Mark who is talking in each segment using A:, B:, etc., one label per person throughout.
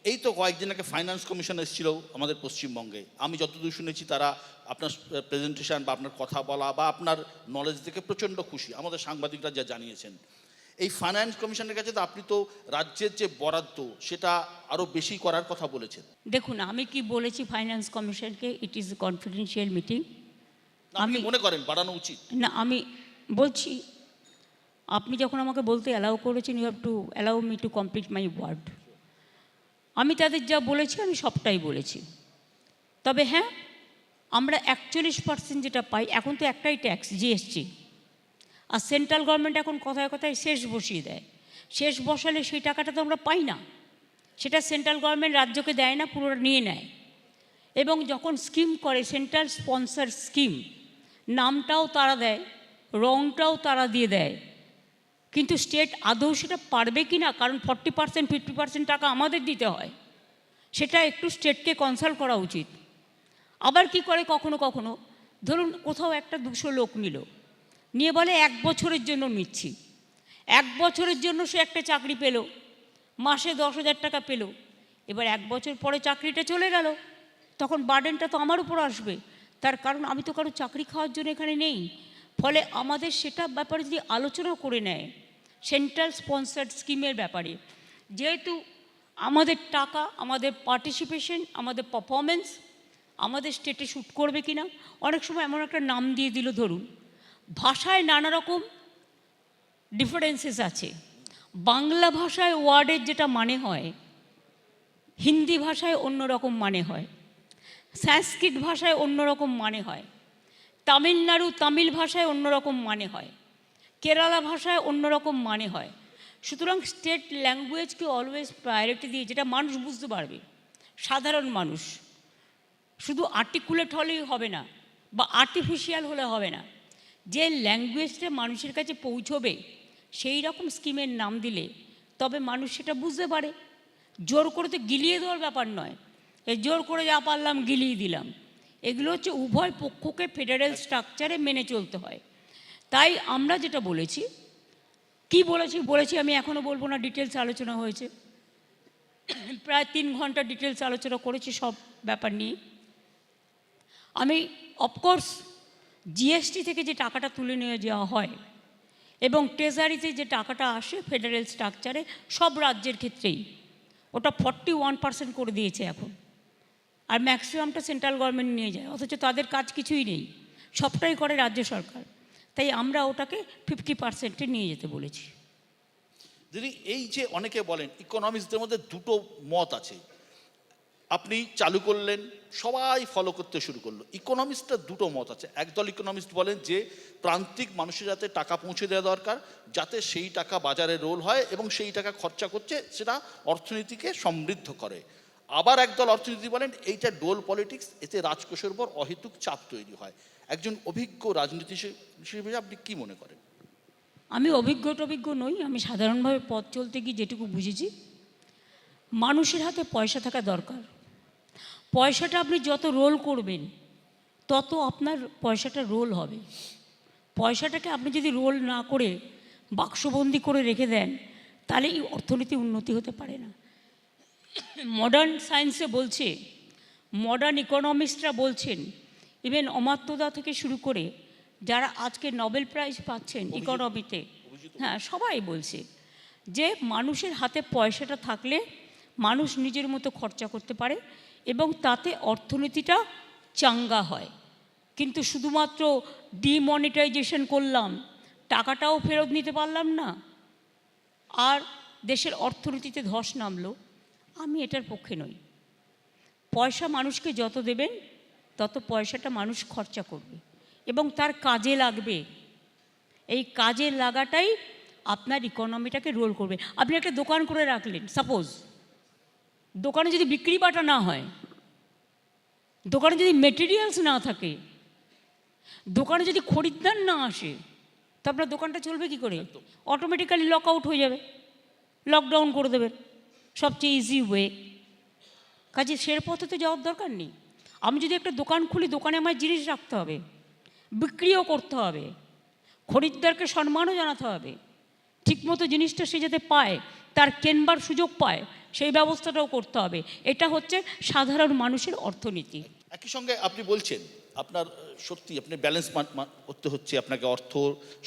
A: এই তো কয়েকদিন আগে ফাইন্যান্স কমিশন এসেছিল আমাদের পশ্চিমবঙ্গে। আমি যতদূর শুনেছি তারা আপনার প্রেজেন্টেশন বা আপনার কথা বলা বা আপনার নলেজ দেখে প্রচণ্ড খুশি, আমাদের সাংবাদিকরা যা জানিয়েছেন। এই ফাইন্যান্স কমিশনের কাছে তো আপনি তো রাজ্যের যে বরাদ্দ সেটা আরও বেশি করার কথা বলেছেন।
B: দেখুন, আমি কি বলেছি ফাইন্যান্স কমিশনকে? It is a confidential meeting.
A: আপনি মনে করেন বাড়ানো উচিত?
B: না, আমি বলছি, আপনি যখন আমাকে বলতে অ্যালাউ করেছেন, you have to allow me to complete my word. আমি তাদের যা বলেছি আমি সবটাই বলেছি। তবে হ্যাঁ, আমরা 41% যেটা পাই, এখন তো একটাই ট্যাক্স, জিএসটি। আর সেন্ট্রাল গভর্নমেন্ট এখন কথায় কথায় শেষ বসিয়ে দেয়। শেষ বসালে সেই টাকাটা তো আমরা পাই না, সেটা সেন্ট্রাল গভর্নমেন্ট রাজ্যকে দেয় না, পুরোটা নিয়ে নেয়। এবং যখন স্কিম করে, সেন্ট্রাল স্পন্সর স্কিম, নামটাও তারা দেয়, রংটাও তারা দিয়ে দেয়, কিন্তু স্টেট আদৌ সেটা পারবে কি না, কারণ 40% 50% টাকা আমাদের দিতে হয়, সেটা একটু স্টেটকে কনসাল্ট করা উচিত। আবার কি করে কখনো কখনো, ধরুন কোথাও একটা 200 লোক নিল, নিয়ে বলে 1 বছরের জন্য নিচ্ছি। 1 বছরের জন্য সে একটা চাকরি পেল, মাসে 10,000 টাকা পেল। এবার 1 বছর পরে চাকরিটা চলে গেল, তখন বার্ডেনটা তো আমার উপর আসবে। তার কারণ আমি তো কারো চাকরি খাওয়ার জন্য এখানে নেই। ফলে আমাদের সেটা ব্যাপারে যদি আলোচনা করে নেয়, সেন্ট্রাল স্পন্সার্ড স্কিমের ব্যাপারে, যেহেতু আমাদের টাকা, আমাদের পার্টিসিপেশন, আমাদের পারফরমেন্স আমাদের স্টেটে শ্যুট করবে কি না। অনেক সময় এমন একটা নাম দিয়ে দিল, ধরুন ভাষায় নানা রকম ডিফারেন্সেস আছে। বাংলা ভাষায় ওয়ার্ডের যেটা মানে হয়, হিন্দি ভাষায় অন্যরকম মানে হয়, সংস্কৃত ভাষায় অন্যরকম মানে হয়, তামিল ভাষায় অন্যরকম মানে হয়, কেরালা ভাষায় অন্যরকম মানে হয়। সুতরাং স্টেট ল্যাঙ্গুয়েজকে অলওয়েজ প্রায়োরিটি দিয়ে, যেটা মানুষ বুঝতে পারবে, সাধারণ মানুষ। শুধু আর্টিকুলেট হলেই হবে না, বা আর্টিফিশিয়াল হলে হবে না, যে ল্যাঙ্গুয়েজটা মানুষের কাছে পৌঁছবে সেই রকম স্কিমের নাম দিলে তবে মানুষ সেটা বুঝতে পারে। জোর করে তো গিলিয়ে দেওয়ার ব্যাপার নয়, এই জোর করে যা পারলাম গিলিয়ে দিলাম। এগুলো হচ্ছে উভয় পক্ষকে ফেডারেল স্ট্রাকচারে মেনে চলতে হয়। তাই আমরা যেটা বলেছি, কি বলেছি আমি এখনও বলবো না, ডিটেলস আলোচনা হয়েছে, প্রায় 3 ঘন্টা ডিটেলস আলোচনা করেছি সব ব্যাপার নিয়ে। আমি অফকোর্স জিএসটি থেকে যে টাকাটা তুলে নিয়ে যাওয়া হয় এবং ট্রেজারিতে যে টাকাটা আসে ফেডারেল স্ট্রাকচারে সব রাজ্যের ক্ষেত্রেই, ওটা 41% করে দিয়েছে এখন। আর ম্যাক্সিমামটা সেন্ট্রাল গভর্নমেন্ট নিয়ে যায়, অথচ তাদের কাজ কিছুই নেই, সবটাই করে রাজ্য সরকার। তাই আমরা ওটাকে 50%-এ নিয়ে যেতে বলেছি।
A: দিদি, এই যে অনেকে বলেন, ইকোনমিক্সদের মধ্যে দুটো মত আছে, আপনি চালু করলেন, সবাই ফলো করতে শুরু করলো। ইকোনমিক্সটা দুটো মত আছে। একদল ইকোনমিস্ট বলেন যে প্রান্তিক মানুষের যাতে টাকা পৌঁছে দেওয়া দরকার, যাতে সেই টাকা বাজারে রোল হয় এবং সেই টাকা খরচা করছে সেটা অর্থনীতিকে সমৃদ্ধ করে। আবার একদল অর্থনীতি বলেন এইটা ডোল পলিটিক্স, এতে রাজকোষের উপর অহেতুক চাপ তৈরি হয়। একজন অভিজ্ঞ রাজনীতি হিসেবে আপনি কি মনে করেন?
B: আমি অভিজ্ঞ নই, আমি সাধারণভাবে পথ চলতে গিয়ে যেটুকু বুঝেছি, মানুষের হাতে পয়সা থাকা দরকার। পয়সাটা আপনি যত রোল করবেন তত আপনার পয়সাটা রোল হবে। পয়সাটাকে আপনি যদি রোল না করে বাক্সবন্দি করে রেখে দেন, তাহলে এই অর্থনীতি উন্নতি হতে পারে না। মডার্ন সায়েন্সে বলছে, মডার্ন ইকোনমিস্টরা বলছেন, ইভেন অমাত্যদা থেকে শুরু করে যারা আজকে নোবেল প্রাইজ পাচ্ছেন ইকোনমিতে, হ্যাঁ সবাই বলছে যে মানুষের হাতে পয়সাটা থাকলে মানুষ নিজের মতো খরচা করতে পারে এবং তাতে অর্থনীতিটা চাঙ্গা হয়। কিন্তু শুধুমাত্র ডিমনিটাইজেশন করলাম, টাকাটাও ফেরত নিতে পারলাম না, আর দেশের অর্থনীতিতে ধস নামলো, আমি এটার পক্ষে নই। পয়সা মানুষকে যত দেবেন তত পয়সাটা মানুষ খরচা করবে এবং তার কাজে লাগবে। এই কাজে লাগাটাই আপনার ইকোনমিটাকে রোল করবে। আপনি একটা দোকান করে রাখলেন, সাপোজ দোকানে যদি বিক্রি বাটা না হয়, দোকানে যদি মেটেরিয়ালস না থাকে, দোকানে যদি খরিদ্দার না আসে, তো আপনার দোকানটা চলবে কি করে? অটোমেটিক্যালি লক আউট হয়ে যাবে, লকডাউন করে দেবেন, সবচেয়ে ইজি ওয়ে। কাজে সের পথে তো যাওয়ার দরকার নেই। আমি যদি একটা দোকান খুলি, দোকানে আমার জিনিস রাখতে হবে, বিক্রিও করতে হবে, খরিদ্দারকে সম্মানও জানাতে হবে, ঠিকমতো জিনিসটা সে যাতে পায়, তার কেনবার সুযোগ পায়, সেই ব্যবস্থাটাও করতে হবে। এটা হচ্ছে সাধারণ মানুষের অর্থনীতি।
A: একই সঙ্গে আপনি বলছেন আপনার সত্যি আপনি ব্যালেন্স করতে হচ্ছে, আপনাকে অর্থ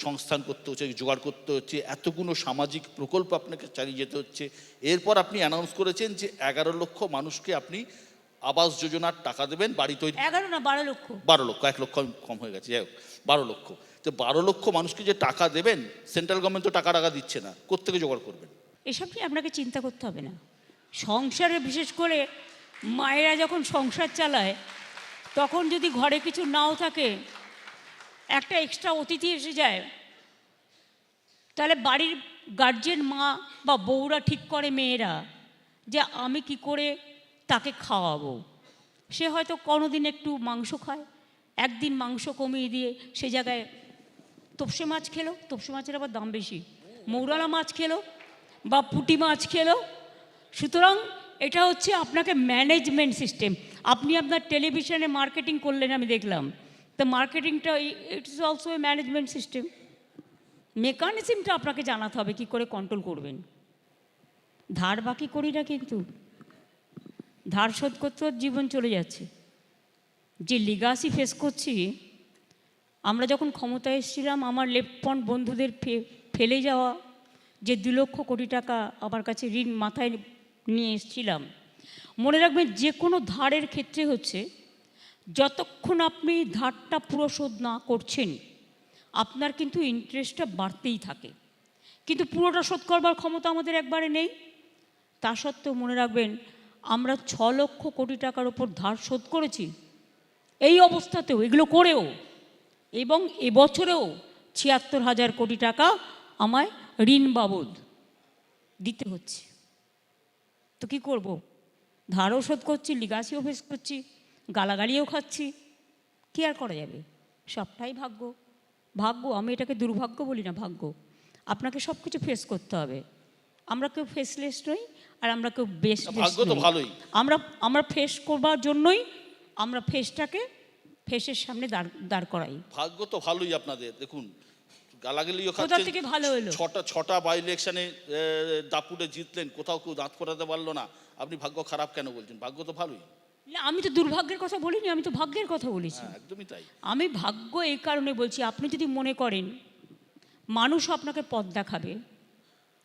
A: সংস্থান করতে হচ্ছে, জোগাড় করতে হচ্ছে, এতগুলো সামাজিক প্রকল্প আপনাকে চালিয়ে যেতে হচ্ছে। এরপর আপনি অ্যানাউন্স করেছেন যে 11 লক্ষ মানুষকে আপনি আবাস যোজনার টাকা দেবেন, বাড়ি তৈরি।
B: 11 না 12 লক্ষ।
A: 12 লক্ষ, 1 লক্ষ কম হয়ে গেছে, যাই হোক 12 লক্ষ। তো 12 লক্ষ মানুষকে যে টাকা দেবেন, সেন্ট্রাল গভর্নমেন্ট তো টাকা দিচ্ছে না, কোত্থেকে জোগাড় করবেন?
B: এসব নিয়ে আপনাকে চিন্তা করতে হবে না। সংসারে বিশেষ করে মায়েরা যখন সংসার চালায়, তখন যদি ঘরে কিছু নাও থাকে, একটা এক্সট্রা অতিথি এসে যায়, তাহলে বাড়ির গার্জেন মা বা বউরা ঠিক করে, মেয়েরা, যে আমি কি করে তাকে খাওয়াবো। সে হয়তো কোনোদিন একটু মাংস খায়, একদিন মাংস কমিয়ে দিয়ে সে জায়গায় তোপসে মাছ খেলো, তোপসে মাছের আবার দাম বেশি, মৌরালা মাছ খেলো বা পুঁটি মাছ খেলো। সুতরাং এটা হচ্ছে আপনাকে ম্যানেজমেন্ট সিস্টেম। আপনি আপনার টেলিভিশনে মার্কেটিং করলেন, আমি দেখলাম, তো মার্কেটিংটা it's also a management system. মেকানিজমটা আপনাকে জানাতে হবে কী করে কন্ট্রোল করবেন। ধার বাকি করি না, কিন্তু ধার শোধ করতে জীবন চলে যাচ্ছে। যে লিগাসি ফেস করছি, আমরা যখন ক্ষমতায় এসেছিলাম, আমার লেফট বন্ধুদের ফেলে যাওয়া যে 2 লক্ষ কোটি টাকা আমার কাছে ঋণ মাথায় নিয়ে এসেছিলাম, মনে রাখবেন যে কোনো ধারের ক্ষেত্রে হচ্ছে, যতক্ষণ আপনি ধারটা পুরো শোধ না করছেন, আপনার কিন্তু ইন্টারেস্টটা বাড়তেই থাকে। কিন্তু পুরোটা শোধ করবার ক্ষমতা আমাদের একবারে নেই। তা সত্ত্বেও মনে রাখবেন, আমরা 6 লক্ষ কোটি টাকার ওপর ধার শোধ করেছি এই অবস্থাতেও, এগুলো করেও, এবং এবছরেও 76,000 কোটি টাকা আমায় ঋণ বাবদ দিতে হচ্ছে। তো কী করব? ধারও শোধ করছি, লিগাসিও ফেস করছি, গালাগালিও খাচ্ছি, কী আর করা যাবে? সবটাই ভাগ্য। ভাগ্য, আমি এটাকে দুর্ভাগ্য বলি না, ভাগ্য। আপনাকে সব কিছু ফেস করতে হবে। আমরা কেউ ফেসলেস নই, আর আমরা কেউ বেসলেস নই। আমরা ফেস করবার জন্যই আমরা ফেসের সামনে দাঁড় করাই।
A: ভাগ্য তো ভালোই আপনাদের। দেখুন, গালাগালিও
B: কোথা থেকে ভালো হলো?
A: ছটা বাই ইলেকশনে দাপুটে জিতলেন, কোথাও কেউ দাঁত করাতে পারলো না। আপনি ভাগ্য খারাপ কেন বলছেন? ভাগ্য তো ভালোই।
B: না, আমি তো দুর্ভাগ্যের কথা বলিনি, আমি তো ভাগ্যের কথা বলেছি।
A: একদমই তাই।
B: আমি ভাগ্য এই কারণে বলছি, আপনি যদি মনে করেন মানুষ আপনাকে পথ দেখাবে,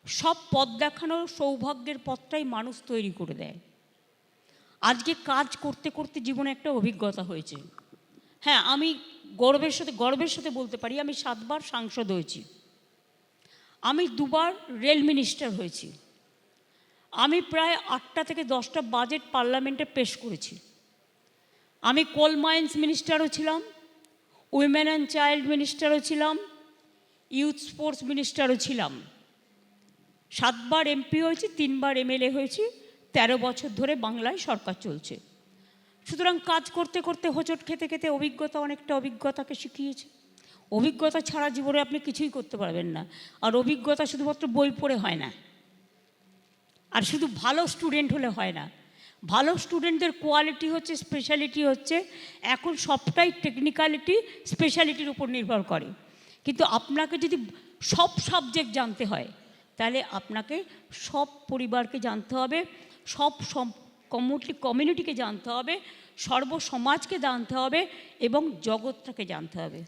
B: সব পথ দেখানোর সৌভাগ্যের পথটাই মানুষ তৈরি করে দেয়। আজকে কাজ করতে করতে জীবনে একটা অভিজ্ঞতা হয়েছে। হ্যাঁ, আমি গর্বের সাথে বলতে পারি, আমি 7 বার সাংসদ হয়েছি, আমি 2 বার রেল মিনিস্টার হয়েছি, আমি প্রায় 8টা থেকে 10টা বাজেট পার্লামেন্টে পেশ করেছি, আমি কোল মাইন্স মিনিস্টারও ছিলাম, উইমেন অ্যান্ড চাইল্ড মিনিস্টারও ছিলাম, ইউথ স্পোর্টস মিনিস্টারও ছিলাম। 7 বার এমপি হয়েছি, 3 বার এমএলএ হয়েছি, 13 বছর ধরে বাংলায় সরকার চলছে। সুতরাং কাজ করতে করতে, হোঁচট খেতে খেতে অনেকটা অভিজ্ঞতাকে শিখিয়েছে। অভিজ্ঞতা ছাড়া জীবনে আপনি কিছুই করতে পারবেন না। আর অভিজ্ঞতা শুধুমাত্র বই পড়ে হয় না, আর শুধু ভালো স্টুডেন্ট হলে হয় না। ভালো স্টুডেন্টদের কোয়ালিটি হচ্ছে, স্পেশালিটি হচ্ছে, এখন সবটাই টেকনিক্যালিটি, স্পেশালিটির উপর নির্ভর করে। কিন্তু আপনাকে যদি সব সাবজেক্ট জানতে হয়, তাহলে আপনাকে সব পরিবারকে জানতে হবে, সব কমিউনিটিকে জানতে হবে, সর্বসমাজকে জানতে হবে, এবং জগৎটাকে জানতে হবে।